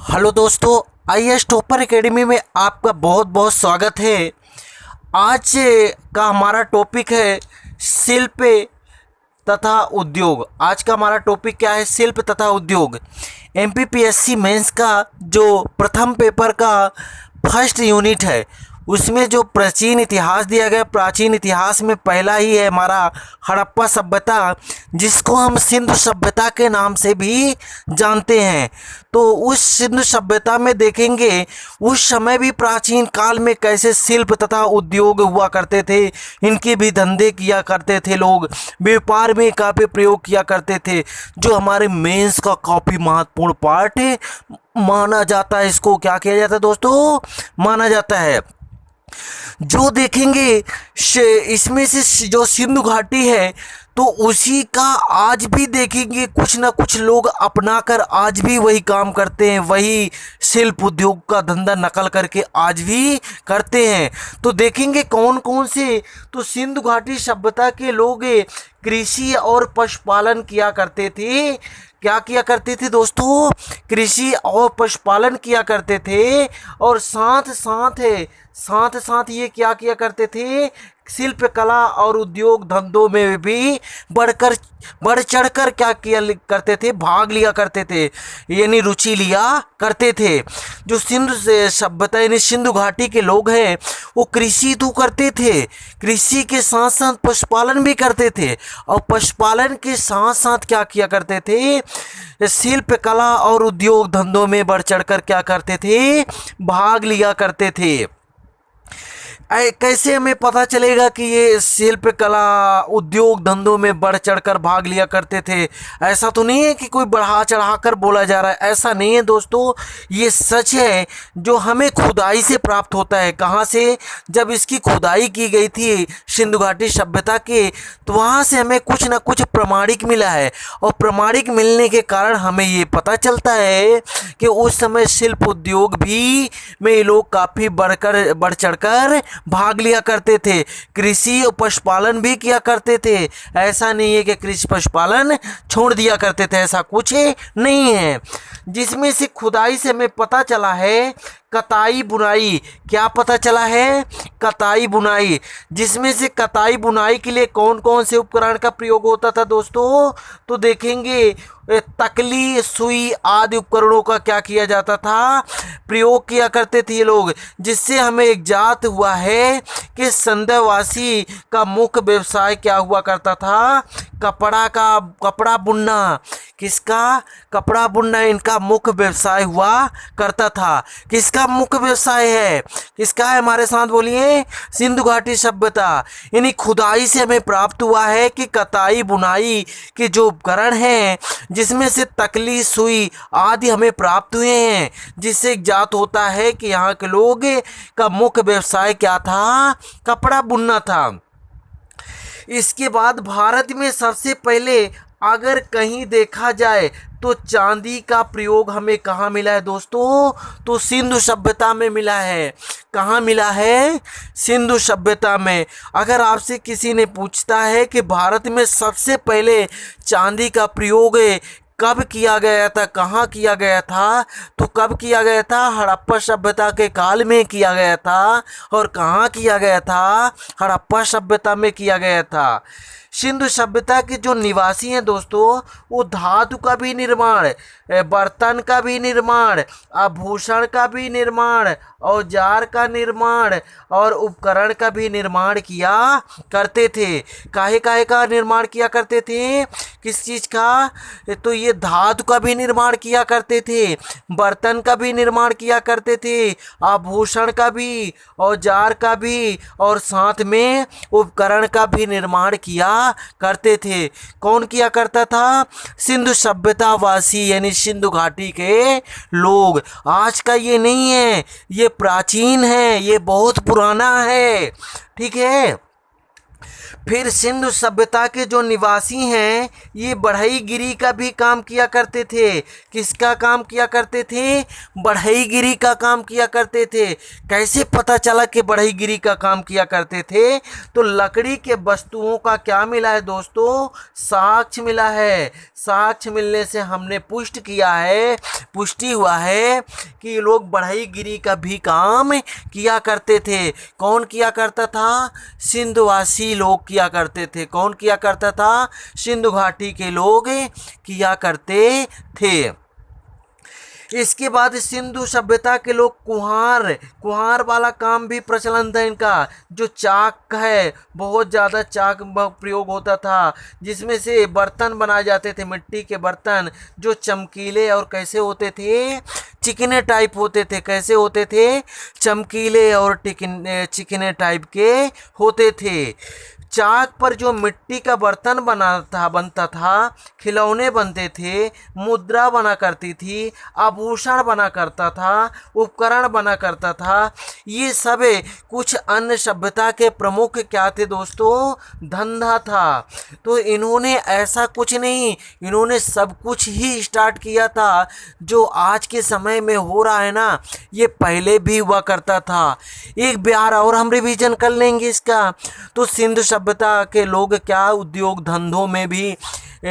Hello दोस्तों, IAS topper academy में आपका बहुत बहुत स्वागत है। आज का हमारा टॉपिक है शिल्प तथा उद्योग। आज का हमारा टॉपिक क्या है? शिल्प तथा उद्योग। एमपीपीएससी मेंस का जो प्रथम पेपर का फर्स्ट यूनिट है उसमें जो प्राचीन इतिहास दिया गया, प्राचीन इतिहास में पहला ही है हमारा हड़प्पा सभ्यता, जिसको हम सिंधु सभ्यता के नाम से भी जानते हैं। तो उस सिंधु सभ्यता में देखेंगे उस समय भी प्राचीन काल में कैसे शिल्प तथा उद्योग हुआ करते थे, इनके भी धंधे किया करते थे, लोग व्यापार में काफ़ी प्रयोग किया करते थे, जो हमारे मेंस का काफ़ी महत्वपूर्ण पार्ट माना जाता है। इसको क्या किया जाता है दोस्तों? माना जाता है। जो देखेंगे इसमें से जो सिंधु घाटी है तो उसी का आज भी देखेंगे कुछ ना कुछ लोग अपनाकर आज भी वही काम करते हैं, वही शिल्प उद्योग का धंधा नकल करके आज भी करते हैं। तो देखेंगे कौन कौन से, तो सिंधु घाटी सभ्यता के लोग कृषि और पशुपालन किया करते थे। क्या किया करते थे दोस्तों? कृषि और पशुपालन किया करते थे, और साथ साथ ये क्या किया करते थे? शिल्प कला और उद्योग धंधों में भी बढ़ चढ़कर क्या किया करते थे? भाग लिया करते थे, यानी रुचि लिया करते थे। जो सिंधु से सभ्यता यानी सिंधु घाटी के लोग हैं वो कृषि तो करते थे, कृषि के साथ साथ पशुपालन भी करते थे, और पशुपालन के साथ साथ क्या किया करते थे? शिल्प कला और उद्योग धंधों में बढ़ चढ़कर क्या करते थे? भाग लिया करते थे। कैसे हमें पता चलेगा कि ये शिल्प कला उद्योग धंधों में बढ़ चढ़कर भाग लिया करते थे? ऐसा तो नहीं है कि कोई बढ़ा चढ़ाकर बोला जा रहा है, ऐसा नहीं है दोस्तों, ये सच है जो हमें खुदाई से प्राप्त होता है। कहाँ से? जब इसकी खुदाई की गई थी सिंधु घाटी सभ्यता के, तो वहाँ से हमें कुछ ना कुछ प्रमाणिक मिला है, और प्रमाणिक मिलने के कारण हमें ये पता चलता है कि उस समय शिल्प उद्योग भी में ये लोग काफ़ी बढ़ चढ़कर भाग लिया करते थे। कृषि और पशुपालन भी किया करते थे। ऐसा नहीं है कि कृषि पशुपालन छोड़ दिया करते थे, ऐसा कुछ नहीं है। जिसमें से खुदाई से हमें पता चला है कताई बुनाई। क्या पता चला है? कताई बुनाई। जिसमें से कताई बुनाई के लिए कौन कौन से उपकरण का प्रयोग होता था दोस्तों? तो देखेंगे तकली, सुई आदि उपकरणों का क्या किया जाता था? प्रयोग किया करते थे ये लोग। जिससे हमें एक ज्ञात हुआ है कि संध्यावासी का मुख्य व्यवसाय क्या हुआ करता था? कपड़ा बुनना। किसका? कपड़ा बुनना इनका मुख्य व्यवसाय हुआ करता था। किसका मुख्य व्यवसाय है? किसका है? हमारे साथ बोलिए। सिंधु घाटी सभ्यता। यानी खुदाई से हमें प्राप्त हुआ है कि कताई बुनाई के जो उपकरण हैं, जिसमें से तकली, सुई आदि हमें प्राप्त हुए हैं, जिससे ज्ञात होता है कि यहाँ के लोग का मुख्य व्यवसाय क्या था? कपड़ा बुनना था। इसके बाद भारत में सबसे पहले अगर कहीं देखा जाए तो चांदी का प्रयोग हमें कहाँ मिला है दोस्तों? तो सिंधु सभ्यता में मिला है। कहाँ मिला है? सिंधु सभ्यता में। अगर आपसे किसी ने पूछता है कि भारत में सबसे पहले चांदी का प्रयोग कब किया गया था, कहाँ किया गया था, तो कब किया गया था? हड़प्पा सभ्यता के काल में किया गया था। और कहाँ किया गया था? हड़प्पा सभ्यता में किया गया था। सिंधु सभ्यता के जो निवासी हैं दोस्तों, वो धातु का भी निर्माण, बर्तन का भी निर्माण, आभूषण का भी निर्माण, औजार का निर्माण और उपकरण का भी निर्माण किया करते थे। काहे काहे का निर्माण किया करते थे? किस चीज़ का? तो ये धातु का भी निर्माण किया करते थे, बर्तन का भी निर्माण किया करते थे, आभूषण का भी, औजार का भी, और साथ में उपकरण का भी निर्माण किया करते थे। कौन किया करता था? सिंधु सभ्यता वासी, यानी सिंधु घाटी के लोग। आज का ये नहीं है, ये प्राचीन है, ये बहुत पुराना है। ठीक है। फिर सिंधु सभ्यता के जो निवासी हैं ये बढ़ईगिरी का भी काम किया करते थे। किसका काम किया करते थे? बढ़ईगिरी का काम किया करते थे। कैसे पता चला कि बढ़ईगिरी का काम किया करते थे? तो लकड़ी के वस्तुओं का क्या मिला है दोस्तों? साक्ष्य मिला है। साक्ष्य मिलने से हमने पुष्टि हुआ है कि ये लोग बढ़ईगिरी का भी काम किया करते थे। कौन किया करता था? सिंधुवासी लोग किया करते थे। कौन किया करता था? सिंधु घाटी के लोग किया करते थे। इसके बाद सिंधु सभ्यता के लोग कुम्हार वाला काम भी प्रचलन था इनका। जो चाक है, बहुत ज़्यादा चाक प्रयोग होता था, जिसमें से बर्तन बनाए जाते थे, मिट्टी के बर्तन जो चमकीले और कैसे होते थे? चिकने टाइप होते थे। कैसे होते थे? चमकीले और चिकने टाइप के होते थे। चाक पर जो मिट्टी का बर्तन बनता था, खिलौने बनते थे, मुद्रा बना करती थी, आभूषण बना करता था, उपकरण बना करता था। ये सब कुछ अन्य सभ्यता के प्रमुख क्या थे दोस्तों? धंधा था। तो इन्होंने ऐसा कुछ नहीं, इन्होंने सब कुछ ही स्टार्ट किया था। जो आज के समय में हो रहा है ना, ये पहले भी हुआ करता था। एक बिहार और हम रिवीजन कर लेंगे इसका। तो सिंधु सभ्यता के लोग क्या उद्योग धंधों में भी,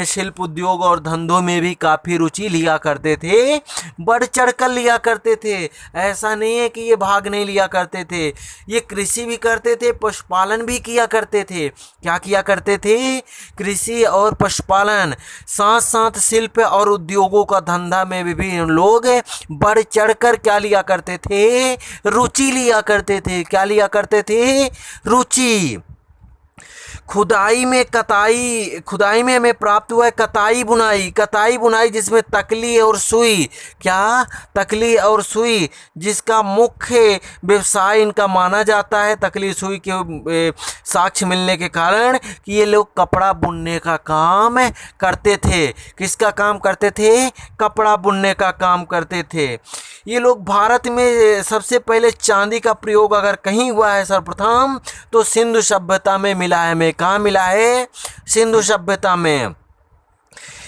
शिल्प उद्योग और धंधों में भी काफ़ी रुचि लिया करते थे, बढ़ चढ़ कर लिया करते थे। ऐसा नहीं है कि ये भाग नहीं लिया करते थे। ये कृषि भी करते थे, पशुपालन भी किया करते थे। क्या किया करते थे? कृषि और पशुपालन, साथ साथ शिल्प और उद्योगों का धंधा में भी लोग बढ़ चढ़ कर क्या लिया करते थे? रुचि लिया करते थे। क्या लिया करते थे? रुचि। खुदाई में हमें प्राप्त हुआ है कताई बुनाई जिसमें तकली और सुई, क्या? तकली और सुई, जिसका मुख्य व्यवसाय इनका माना जाता है। तकली सुई के साक्ष्य मिलने के कारण कि ये लोग कपड़ा बुनने का काम करते थे। किसका काम करते थे? कपड़ा बुनने का काम करते थे। ये लोग भारत में सबसे पहले चांदी का प्रयोग अगर कहीं हुआ है सर्वप्रथम, तो सिंधु सभ्यता में मिला है। में कहाँ मिला है? सिंधु सभ्यता में।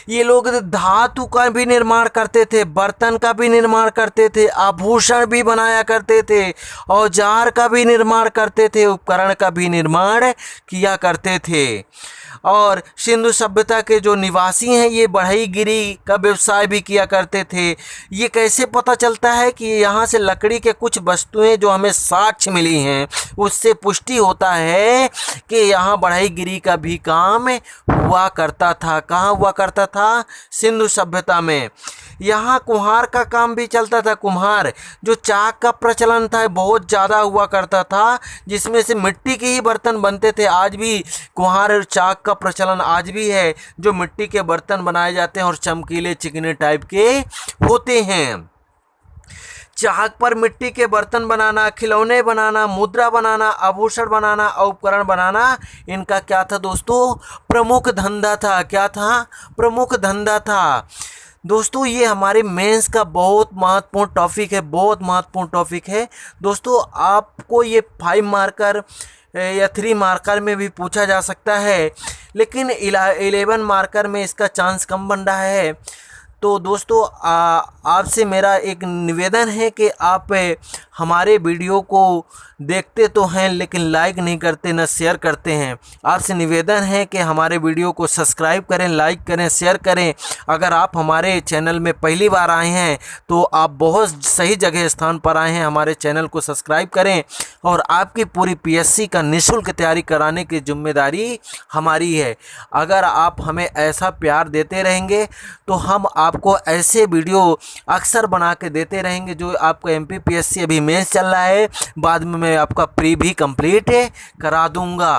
ये लोग धातु का भी निर्माण करते थे, बर्तन का भी निर्माण करते थे, आभूषण भी बनाया करते थे, औजार का भी निर्माण करते थे, उपकरण का भी निर्माण किया करते थे। और सिंधु सभ्यता के जो निवासी हैं ये बढ़ईगिरी का व्यवसाय भी किया करते थे। ये कैसे पता चलता है? कि यहाँ से लकड़ी के कुछ वस्तुएं जो हमें साक्ष्य मिली हैं उससे पुष्टि होता है कि यहाँ बढ़ईगिरी का भी काम हुआ करता था। कहाँ हुआ करता था? सिंधु सभ्यता में। यहाँ कुम्हार का काम भी चलता था। कुम्हार, जो चाक का प्रचलन था बहुत ज़्यादा हुआ करता था, जिसमें से मिट्टी के ही बर्तन बनते थे। आज भी कुम्हार और चाक का प्रचलन आज भी है, जो मिट्टी के बर्तन बनाए जाते हैं और चमकीले चिकने टाइप के होते हैं। चाक पर मिट्टी के बर्तन बनाना, खिलौने बनाना, मुद्रा बनाना, आभूषण बनाना और उपकरण बनाना, इनका क्या था दोस्तों? प्रमुख धंधा था। क्या था? प्रमुख धंधा था। दोस्तों ये हमारे मेंस का बहुत महत्वपूर्ण टॉपिक है, बहुत महत्वपूर्ण टॉपिक है। दोस्तों आपको ये 5 मार्कर या 3 मार्कर में भी पूछा जा सकता है, लेकिन 11 मार्कर में इसका चांस कम बन रहा है। तो दोस्तों आपसे मेरा एक निवेदन है कि आप हमारे वीडियो को देखते तो हैं लेकिन लाइक नहीं करते, न शेयर करते हैं। आपसे निवेदन है कि हमारे वीडियो को सब्सक्राइब करें, लाइक करें, शेयर करें। अगर आप हमारे चैनल में पहली बार आए हैं तो आप बहुत सही जगह स्थान पर आए हैं। हमारे चैनल को सब्सक्राइब करें और आपकी पूरी पीएससी का निःशुल्क तैयारी कराने की जिम्मेदारी हमारी है। अगर आप हमें ऐसा प्यार देते रहेंगे तो हम आपको ऐसे वीडियो अक्सर बना के देते रहेंगे। जो आपको एमपीपीएससी अभी मेंस चल रहा है, बाद में मैं आपका प्री भी कंप्लीट करा दूंगा।